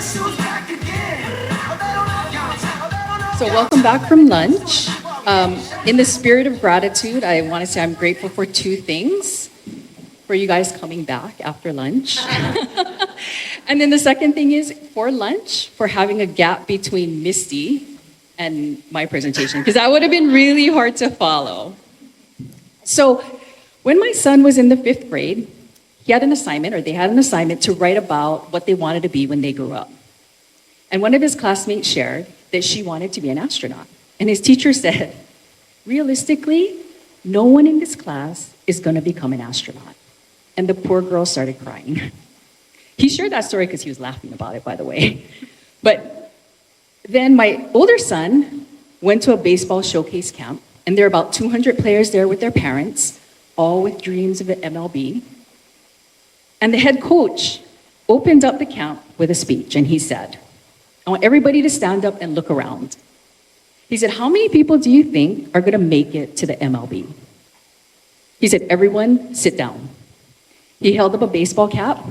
So welcome back from lunch. In the spirit of gratitude, I want to say I'm grateful for two things. For you guys coming back after lunch. And then the second thing is for lunch, for having a gap between Misty and my presentation, because that would have been really hard to follow. So when my son was in the 5th grade, they had an assignment to write about what they wanted to be when they grew up. And one of his classmates shared that she wanted to be an astronaut. And his teacher said, realistically, no one in this class is going to become an astronaut. And the poor girl started crying. He shared that story because he was laughing about it, by the way. But then my older son went to a baseball showcase camp, and there were about 200 players there with their parents, all with dreams of the MLB. And the head coach opened up the camp with a speech, and he said, I want everybody to stand up and look around. He said, how many people do you think are going to make it to the MLB? He said, everyone sit down. He held up a baseball cap,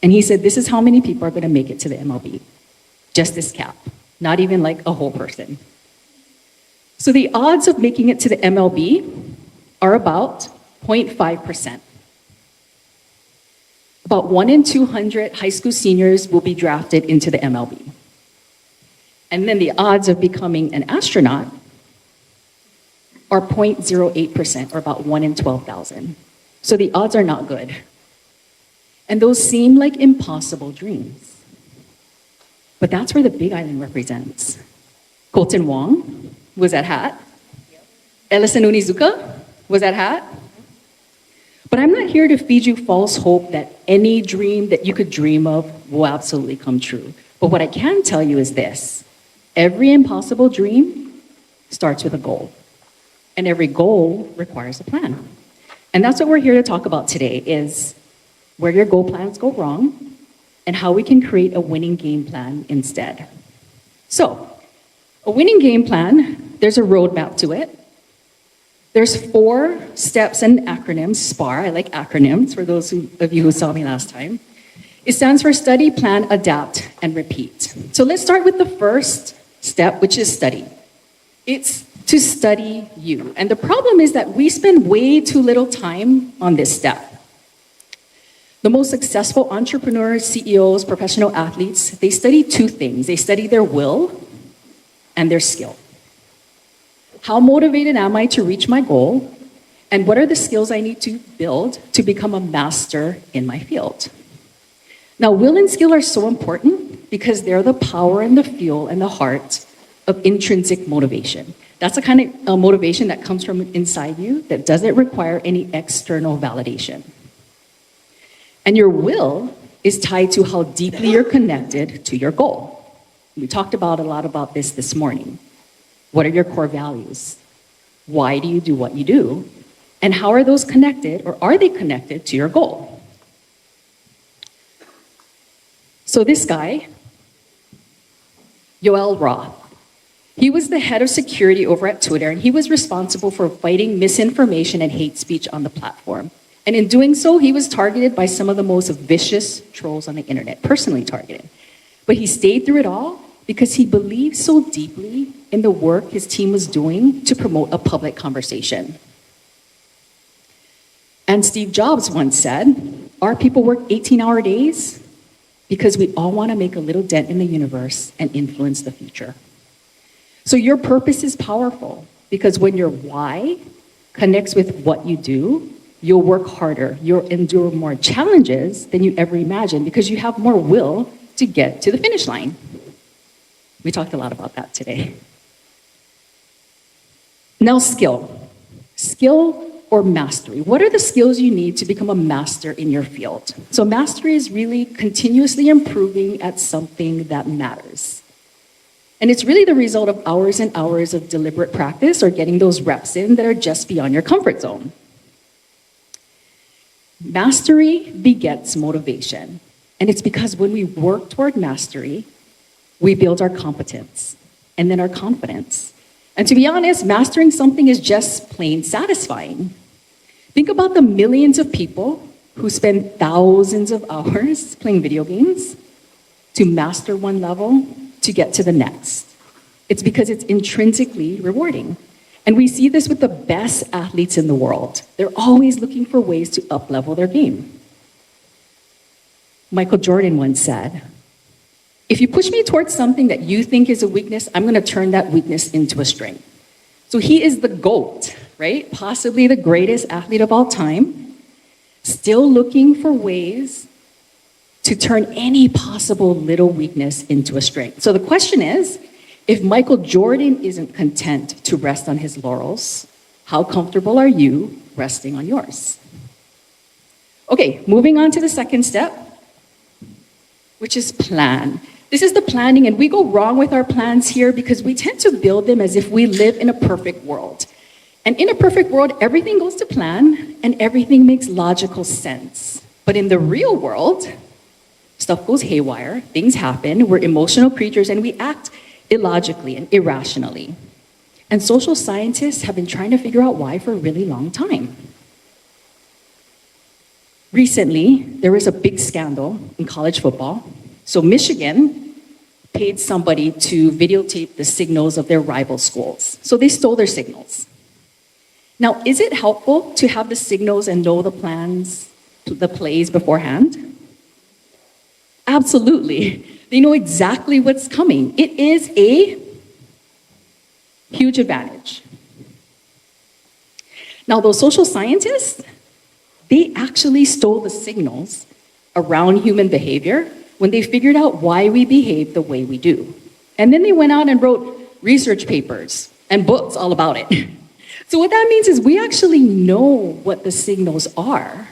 and he said, this is how many people are going to make it to the MLB. Just this cap, not even like a whole person. So the odds of making it to the MLB are about 0.5%. About 1 in 200 high school seniors will be drafted into the MLB. And then the odds of becoming an astronaut are 0.08%, or about 1 in 12,000. So the odds are not good. And those seem like impossible dreams. But that's where the Big Island represents. Kolten Wong was at Hat. Ellison Onizuka was at Hat. But I'm not here to feed you false hope that any dream that you could dream of will absolutely come true. But what I can tell you is this. Every impossible dream starts with a goal. And every goal requires a plan. And that's what we're here to talk about today, is where your goal plans go wrong and how we can create a winning game plan instead. So, a winning game plan, there's a roadmap to it. There's 4 steps and acronyms, SPAR. I like acronyms for those of you who saw me last time. It stands for study, plan, adapt, and repeat. So let's start with the first step, which is study. It's to study you. And the problem is that we spend way too little time on this step. The most successful entrepreneurs, CEOs, professional athletes, they study 2 things. They study their will and their skill. How motivated am I to reach my goal? And what are the skills I need to build to become a master in my field? Now, will and skill are so important because they're the power and the fuel and the heart of intrinsic motivation. That's the kind of motivation that comes from inside you that doesn't require any external validation. And your will is tied to how deeply you're connected to your goal. We talked about a lot about this morning. What are your core values? Why do you do what you do? And how are those connected, or are they connected to your goal? So this guy, Yoel Roth, he was the head of security over at Twitter, and he was responsible for fighting misinformation and hate speech on the platform. And in doing so, he was targeted by some of the most vicious trolls on the internet, personally targeted. But he stayed through it all because he believed so deeply in the work his team was doing to promote a public conversation. And Steve Jobs once said, our people work 18-hour days because we all want to make a little dent in the universe and influence the future. So your purpose is powerful because when your why connects with what you do, you'll work harder, you'll endure more challenges than you ever imagined because you have more will to get to the finish line. We talked a lot about that today. Now, skill. Skill or mastery. What are the skills you need to become a master in your field? So mastery is really continuously improving at something that matters. And it's really the result of hours and hours of deliberate practice or getting those reps in that are just beyond your comfort zone. Mastery begets motivation. And it's because when we work toward mastery, we build our competence and then our confidence. And to be honest, mastering something is just plain satisfying. Think about the millions of people who spend thousands of hours playing video games. to master one level to get to the next. It's because it's intrinsically rewarding. And we see this with the best athletes in the world. They're always looking for ways to up-level their game. Michael Jordan once said, if you push me towards something that you think is a weakness, I'm going to turn that weakness into a strength. So he is the GOAT, right? Possibly the greatest athlete of all time, still looking for ways to turn any possible little weakness into a strength. So the question is, if Michael Jordan isn't content to rest on his laurels, how comfortable are you resting on yours? Okay, moving on to the second step, which is plan. This is the planning, and we go wrong with our plans here because we tend to build them as if we live in a perfect world. And in a perfect world, everything goes to plan and everything makes logical sense. But in the real world, stuff goes haywire, things happen, we're emotional creatures, and we act illogically and irrationally. And social scientists have been trying to figure out why for a really long time. Recently, there was a big scandal in college football. So Michigan paid somebody to videotape the signals of their rival schools. So they stole their signals. Now, is it helpful to have the signals and know the plans, the plays beforehand? Absolutely. They know exactly what's coming. It is a huge advantage. Now, those social scientists, they actually stole the signals around human behavior when they figured out why we behave the way we do. And then they went out and wrote research papers and books all about it. So what that means is we actually know what the signals are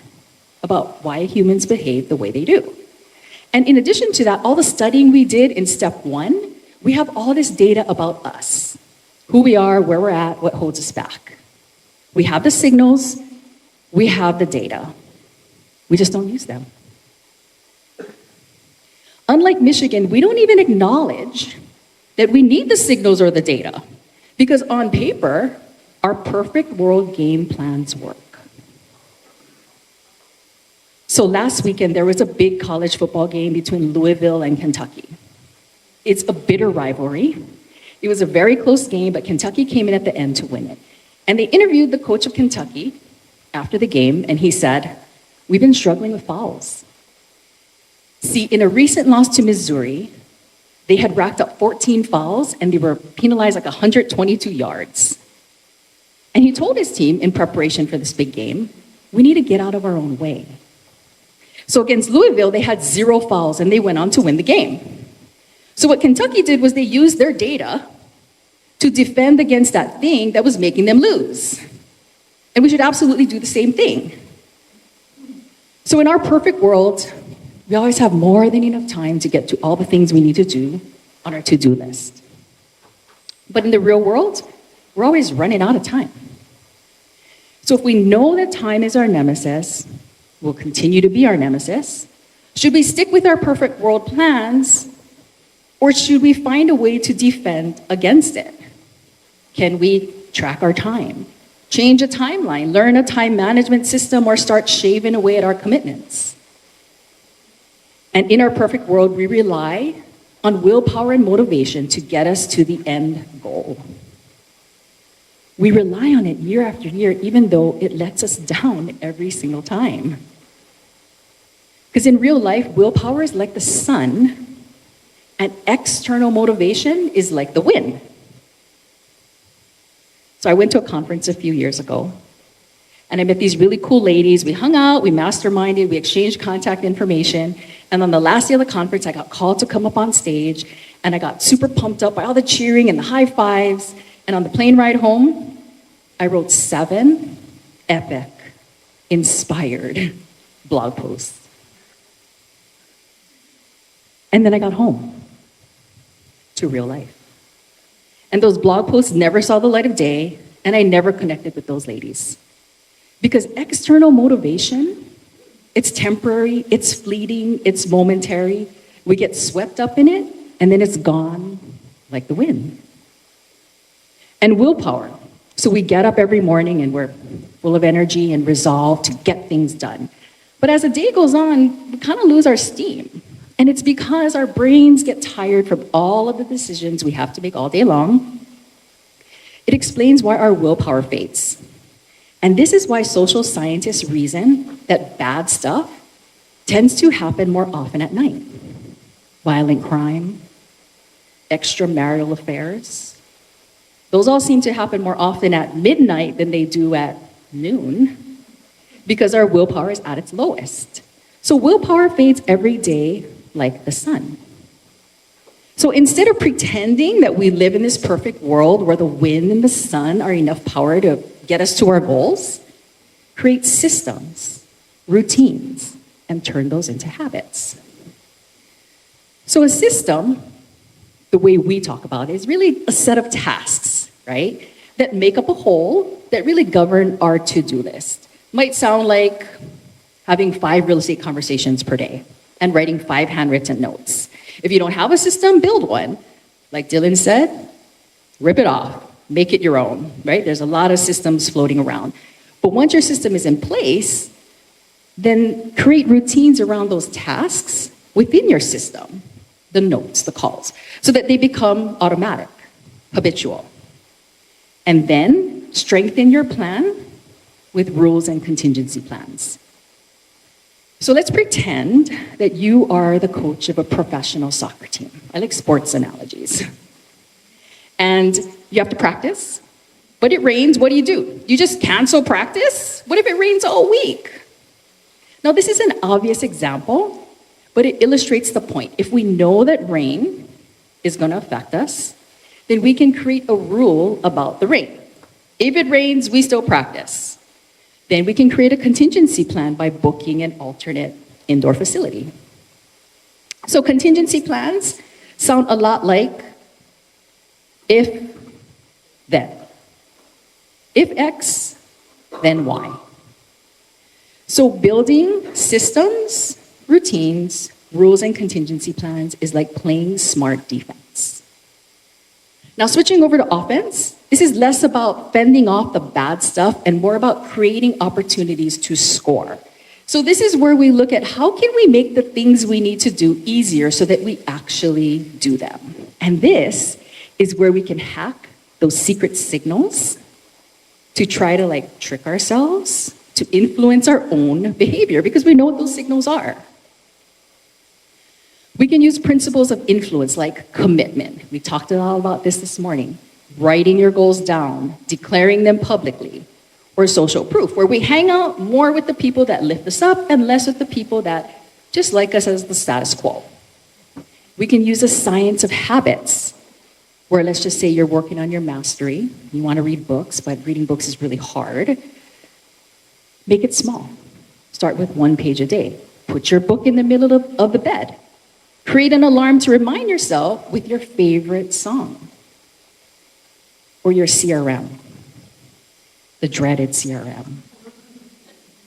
about why humans behave the way they do. And in addition to that, all the studying we did in step 1, we have all this data about us, who we are, where we're at, what holds us back. We have the signals, we have the data. We just don't use them. Unlike Michigan, we don't even acknowledge that we need the signals or the data, because on paper, our perfect world game plans work. So last weekend, there was a big college football game between Louisville and Kentucky. It's a bitter rivalry. It was a very close game, but Kentucky came in at the end to win it. And they interviewed the coach of Kentucky after the game, and he said, "We've been struggling with fouls." See, in a recent loss to Missouri, they had racked up 14 fouls, and they were penalized like 122 yards. And he told his team in preparation for this big game, we need to get out of our own way. So against Louisville, they had 0 fouls, and they went on to win the game. So what Kentucky did was they used their data to defend against that thing that was making them lose. And we should absolutely do the same thing. So in our perfect world, we always have more than enough time to get to all the things we need to do on our to-do list. But in the real world, we're always running out of time. So if we know that time is our nemesis, will continue to be our nemesis, should we stick with our perfect world plans, or should we find a way to defend against it? Can we track our time, change a timeline, learn a time management system, or start shaving away at our commitments? And in our perfect world, we rely on willpower and motivation to get us to the end goal. We rely on it year after year, even though it lets us down every single time. Because in real life, willpower is like the sun, and external motivation is like the wind. So I went to a conference a few years ago, and I met these really cool ladies. We hung out, we masterminded, we exchanged contact information, and on the last day of the conference, I got called to come up on stage, and I got super pumped up by all the cheering and the high fives, and on the plane ride home, I wrote 7 epic, inspired blog posts. And then I got home to real life. And those blog posts never saw the light of day, and I never connected with those ladies. Because external motivation, it's temporary, it's fleeting, it's momentary. We get swept up in it, and then it's gone like the wind. And willpower. So we get up every morning and we're full of energy and resolve to get things done. But as the day goes on, we kind of lose our steam. And it's because our brains get tired from all of the decisions we have to make all day long. It explains why our willpower fades. And this is why social scientists reason that bad stuff tends to happen more often at night. Violent crime, extramarital affairs, those all seem to happen more often at midnight than they do at noon because our willpower is at its lowest. So willpower fades every day like the sun. So instead of pretending that we live in this perfect world where the wind and the sun are enough power to get us to our goals, create systems, routines, and turn those into habits. So a system, the way we talk about it, is really a set of tasks, right, that make up a whole that really govern our to-do list. Might sound like having 5 real estate conversations per day and writing 5 handwritten notes. If you don't have a system, build one. Like Dylan said, rip it off, make it your own, right? There's a lot of systems floating around. But once your system is in place, then create routines around those tasks within your system, the notes, the calls, so that they become automatic, habitual. And then strengthen your plan with rules and contingency plans. So let's pretend that you are the coach of a professional soccer team. I like sports analogies. And you have to practice, but it rains, what do? You just cancel practice? What if it rains all week? Now, this is an obvious example, but it illustrates the point. If we know that rain is going to affect us, then we can create a rule about the rain. If it rains, we still practice. Then we can create a contingency plan by booking an alternate indoor facility. So contingency plans sound a lot like if, then. If X, then Y. So building systems, routines, rules, and contingency plans is like playing smart defense. Now switching over to offense, this is less about fending off the bad stuff and more about creating opportunities to score. So this is where we look at how can we make the things we need to do easier so that we actually do them. And this is where we can hack those secret signals to try to trick ourselves to influence our own behavior because we know what those signals are. We can use principles of influence like commitment. We talked a lot about this morning. Writing your goals down, declaring them publicly, or social proof, where we hang out more with the people that lift us up and less with the people that just like us as the status quo. We can use a science of habits, where let's just say you're working on your mastery, you want to read books, but reading books is really hard. Make it small. Start with 1 page a day. Put your book in the middle of the bed. Create an alarm to remind yourself with your favorite song. Or your CRM. The dreaded CRM.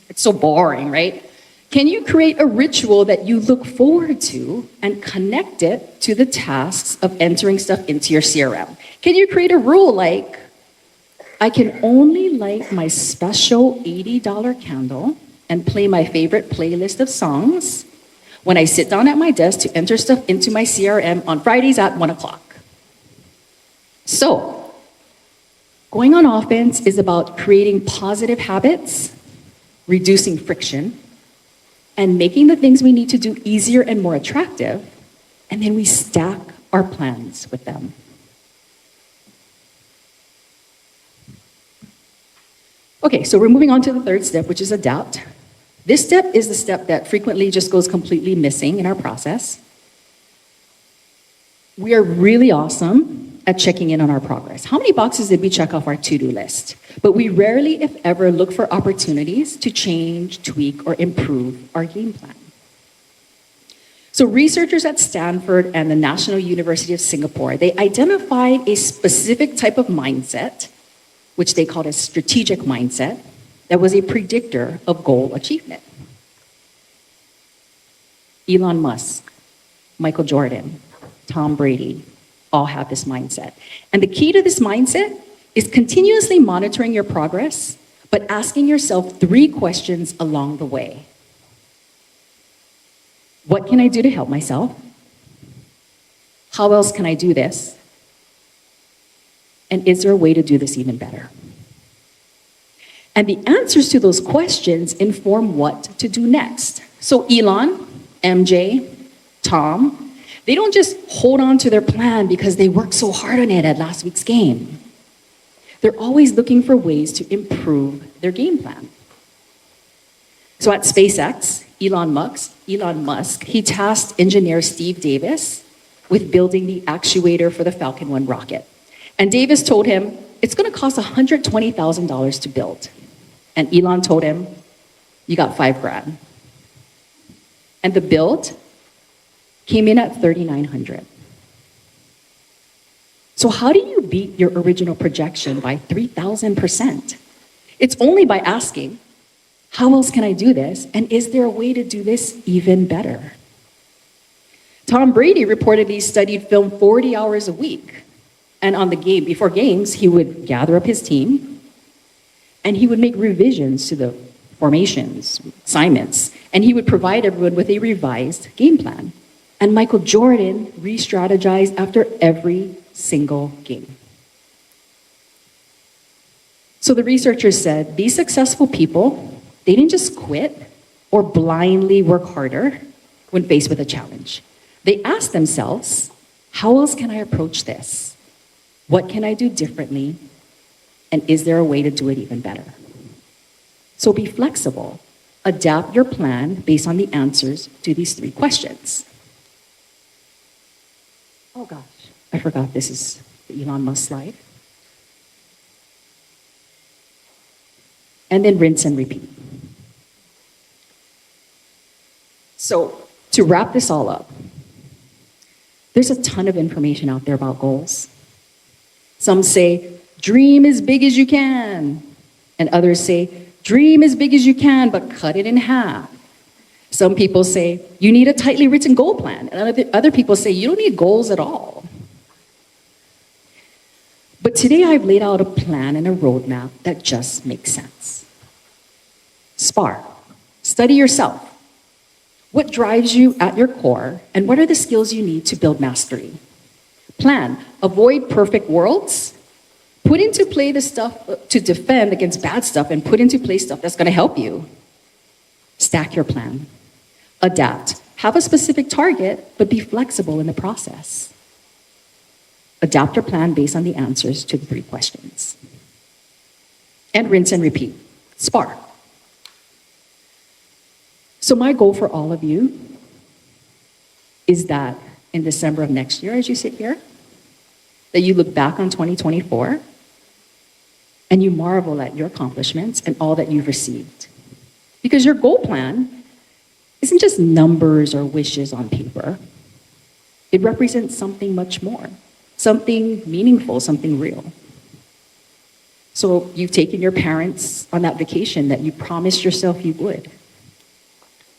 It's so boring, right? Can you create a ritual that you look forward to and connect it to the tasks of entering stuff into your CRM? Can you create a rule like, I can only light my special $80 candle and play my favorite playlist of songs when I sit down at my desk to enter stuff into my CRM on Fridays at 1 o'clock. So, going on offense is about creating positive habits, reducing friction, and making the things we need to do easier and more attractive, and then we stack our plans with them. Okay, so we're moving on to the third step, which is adapt. This step is the step that frequently just goes completely missing in our process. We are really awesome at checking in on our progress. How many boxes did we check off our to-do list? But we rarely, if ever, look for opportunities to change, tweak, or improve our game plan. So researchers at Stanford and the National University of Singapore, they identified a specific type of mindset, which they called a strategic mindset, that was a predictor of goal achievement. Elon Musk, Michael Jordan, Tom Brady, all have this mindset. And the key to this mindset is continuously monitoring your progress, but asking yourself 3 questions along the way. What can I do to help myself? How else can I do this? And is there a way to do this even better? And the answers to those questions inform what to do next. So Elon, MJ, Tom, they don't just hold on to their plan because they worked so hard on it at last week's game. They're always looking for ways to improve their game plan. So at SpaceX, Elon Musk, he tasked engineer Steve Davis with building the actuator for the Falcon 1 rocket. And Davis told him, it's going to cost $120,000 to build. And Elon told him, you got $5,000. And the build came in at $3,900. So how do you beat your original projection by 3,000%? It's only by asking, how else can I do this? And is there a way to do this even better? Tom Brady reportedly studied film 40 hours a week. And on the game, before games, he would gather up his team and he would make revisions to the formations, assignments, and he would provide everyone with a revised game plan. And Michael Jordan re-strategized after every single game. So the researchers said these successful people, they didn't just quit or blindly work harder when faced with a challenge. They asked themselves, how else can I approach this? What can I do differently? And is there a way to do it even better? So be flexible. Adapt your plan based on the answers to these 3 questions. Oh gosh, I forgot this is the Elon Musk slide. And then rinse and repeat. So to wrap this all up, there's a ton of information out there about goals. Some say, dream as big as you can. And others say, dream as big as you can, but cut it in half. Some people say, you need a tightly written goal plan. And other people say, you don't need goals at all. But today I've laid out a plan and a roadmap that just makes sense. SPAR, study yourself. What drives you at your core, and what are the skills you need to build mastery? Plan, avoid perfect worlds. Put into play the stuff to defend against bad stuff and put into play stuff that's going to help you. Stack your plan. Adapt. Have a specific target, but be flexible in the process. Adapt your plan based on the answers to the 3 questions. And rinse and repeat. SPAR. So my goal for all of you is that in December of next year, as you sit here, that you look back on 2024 and you marvel at your accomplishments and all that you've received. Because your goal plan isn't just numbers or wishes on paper. It represents something much more, something meaningful, something real. So you've taken your parents on that vacation that you promised yourself you would.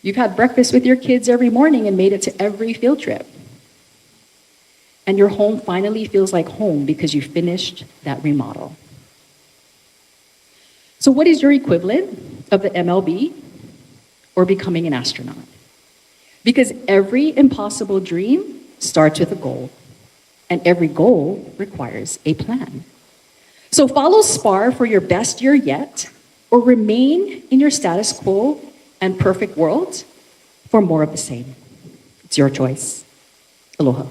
You've had breakfast with your kids every morning and made it to every field trip. And your home finally feels like home because you finished that remodel. So what is your equivalent of the MLB or becoming an astronaut? Because every impossible dream starts with a goal, and every goal requires a plan. So follow SPAR for your best year yet, or remain in your status quo and perfect world for more of the same. It's your choice. Aloha.